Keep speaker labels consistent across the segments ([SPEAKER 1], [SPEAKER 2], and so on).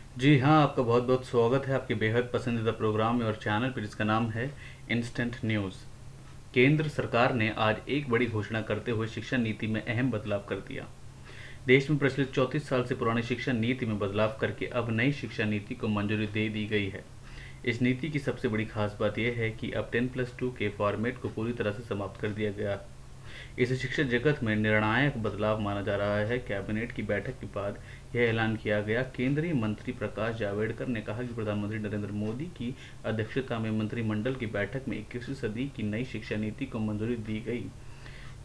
[SPEAKER 1] जी हाँ, आपका बहुत बहुत स्वागत है आपके बेहद पसंदीदा प्रोग्राम में और चैनल पर, जिसका नाम है इंस्टेंट न्यूज़। केंद्र सरकार ने आज एक बड़ी घोषणा करते हुए शिक्षा नीति में अहम बदलाव कर दिया। देश में प्रचलित 34 साल से पुरानी शिक्षा नीति में बदलाव करके अब नई शिक्षा नीति को मंजूरी दे दी गई है। इस नीति की सबसे बड़ी खास बात यह है कि अब 10+2 के फॉर्मेट को पूरी तरह से समाप्त कर दिया गया। इसे शिक्षा जगत में निर्णायक बदलाव माना जा रहा है। कैबिनेट की बैठक के बाद यह ऐलान किया गया। केंद्रीय मंत्री प्रकाश जावड़ेकर ने कहा कि प्रधानमंत्री नरेंद्र मोदी की अध्यक्षता में मंत्रिमंडल की बैठक में 21वीं सदी की नई शिक्षा नीति को मंजूरी दी गई।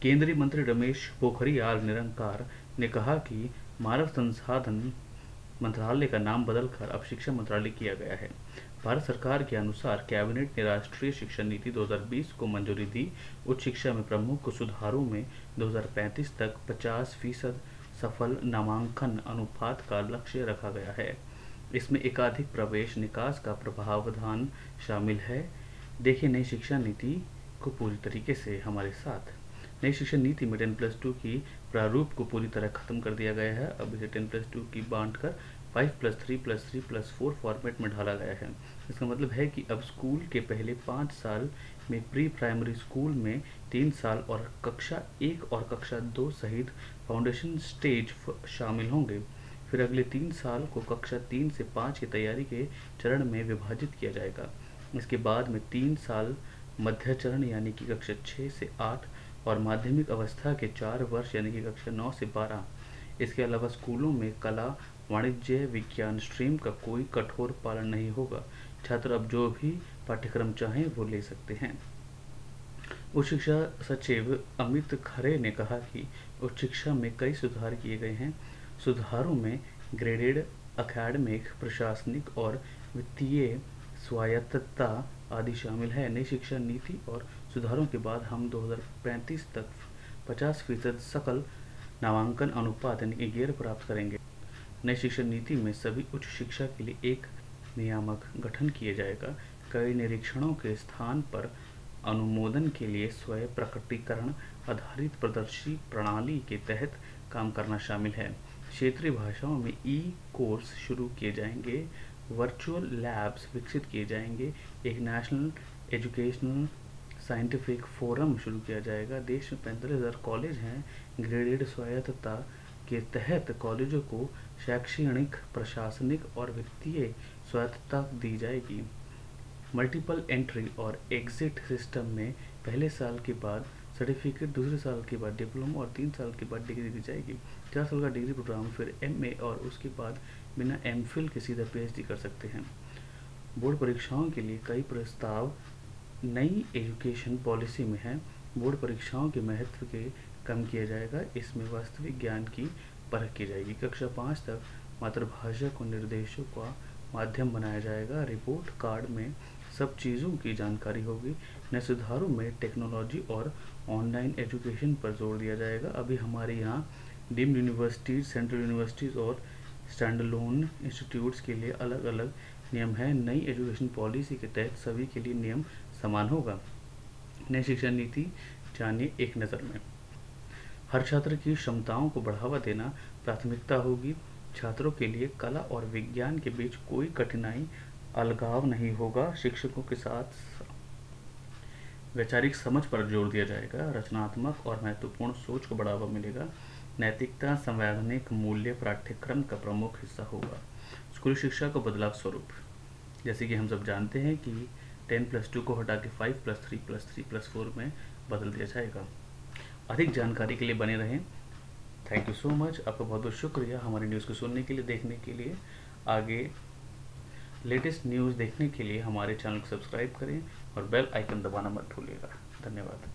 [SPEAKER 1] केंद्रीय मंत्री रमेश पोखरियाल निरंकार ने कहा कि मानव संसाधन मंत्रालय का नाम बदलकर अब शिक्षा मंत्रालय किया गया है। भारत सरकार के अनुसार कैबिनेट ने राष्ट्रीय शिक्षा नीति 2020 को मंजूरी दी। उच्च शिक्षा में प्रमुख सुधारों में 2035 तक 50% सफल नामांकन अनुपात का लक्ष्य रखा गया है। इसमें एकाधिक प्रवेश निकास का प्रावधान शामिल है। देखिए नई शिक्षा नीति को पूरी तरीके से हमारे साथ। नई शिक्षा नीति में 10+2 की प्रारूप को पूरी तरह खत्म कर दिया गया है। अब इसे 10+2 की बांट कर 5+3+3+4 फॉर्मेट में ढाला गया है। इसका मतलब है कि अब स्कूल के पहले 5 साल में प्री प्राइमरी स्कूल में 3 साल और कक्षा 1 और कक्षा 2 सहित फाउंडेशन स्टेज शामिल होंगे। फिर अगले 3 साल को कक्षा 3 से 5 की तैयारी के चरण में विभाजित किया जाएगा। इसके बाद में 3 साल मध्य चरण यानी कि कक्षा 6 से 8 और माध्यमिक अवस्था के 4 वर्ष यानी कि कक्षा 9 से 12। इसके अलावा स्कूलों में कला, वाणिज्य, विज्ञान स्ट्रीम का कोई कठोर पालन नहीं होगा। छात्र अब जो भी पाठ्यक्रम चाहें वो ले सकते हैं। उच्च शिक्षा सचिव अमित खरे ने कहा कि उच्च शिक्षा में कई सुधार किए गए हैं। सुधारों में ग्रेडेड, अकेडमिक, प्रशासनिक और वित्तीय स्वायत्तता आदि शामिल है। नई शिक्षा नीति और सुधारों के बाद हम 2035 तक 50% सकल नामांकन अनुपात यानी कि गेर प्राप्त करेंगे। नई शिक्षा नीति में सभी उच्च शिक्षा के लिए एक नियामक गठन किया जाएगा। कई निरीक्षणों के स्थान पर अनुमोदन के लिए स्वयं प्रकटीकरण आधारित प्रदर्शी प्रणाली के तहत काम करना शामिल है। क्षेत्रीय भाषाओं में ई कोर्स शुरू किए जाएंगे। वर्चुअल लैब्स विकसित किए जाएंगे। एक नेशनल एजुकेशनल साइंटिफिक फोरम शुरू किया जाएगा। देश में 45,000 कॉलेज हैं। ग्रेडेड स्वायत्तता के तहत कॉलेजों को शैक्षणिक, प्रशासनिक और वित्तीय स्वायत्तता दी जाएगी। मल्टीपल एंट्री और एग्जिट सिस्टम में पहले साल के बाद सर्टिफिकेट, दूसरे साल के बाद डिप्लोमा और 3 साल के बाद डिग्री दी जाएगी। 4 साल का डिग्री प्रोग्राम, फिर एमए और उसके बाद बिना एमफिल के सीधा पीएचडी कर सकते हैं। बोर्ड परीक्षाओं के लिए कई प्रस्ताव नई एजुकेशन पॉलिसी में है। बोर्ड परीक्षाओं के महत्व के कम किया जाएगा। इसमें वास्तविक ज्ञान की परख की जाएगी। कक्षा 5 तक मातृभाषा को निर्देशों का माध्यम बनाया जाएगा। रिपोर्ट कार्ड में सब चीज़ों की जानकारी होगी। नए सुधारों में टेक्नोलॉजी और ऑनलाइन एजुकेशन पर जोर दिया जाएगा। अभी हमारे यहाँ डीम्ड यूनिवर्सिटीज़, सेंट्रल यूनिवर्सिटीज़ और स्टैंडअलोन इंस्टीट्यूट्स के लिए अलग अलग नियम हैं। नई एजुकेशन पॉलिसी के तहत सभी के लिए नियम समान होगा। नई शिक्षा नीति जानिए एक नज़र में। हर छात्र की क्षमताओं को बढ़ावा देना प्राथमिकता होगी। छात्रों के लिए कला और विज्ञान के बीच कोई कठिनाई, अलगाव नहीं होगा। शिक्षकों के साथ वैचारिक समझ पर जोर दिया जाएगा। रचनात्मक और महत्वपूर्ण सोच को बढ़ावा मिलेगा। नैतिकता, संवैधानिक मूल्य पाठ्यक्रम का प्रमुख हिस्सा होगा। स्कूली शिक्षा को बदलाव स्वरूप, जैसे कि हम सब जानते हैं कि 10+2 को हटा के 5+3+3+4 में बदल दिया जाएगा। अधिक जानकारी के लिए बने रहें। Thank you so much. आपका बहुत बहुत शुक्रिया हमारी न्यूज़ को सुनने के लिए, देखने के लिए। आगे लेटेस्ट न्यूज़ देखने के लिए हमारे चैनल को सब्सक्राइब करें और बेल आइकन दबाना मत भूलिएगा। धन्यवाद।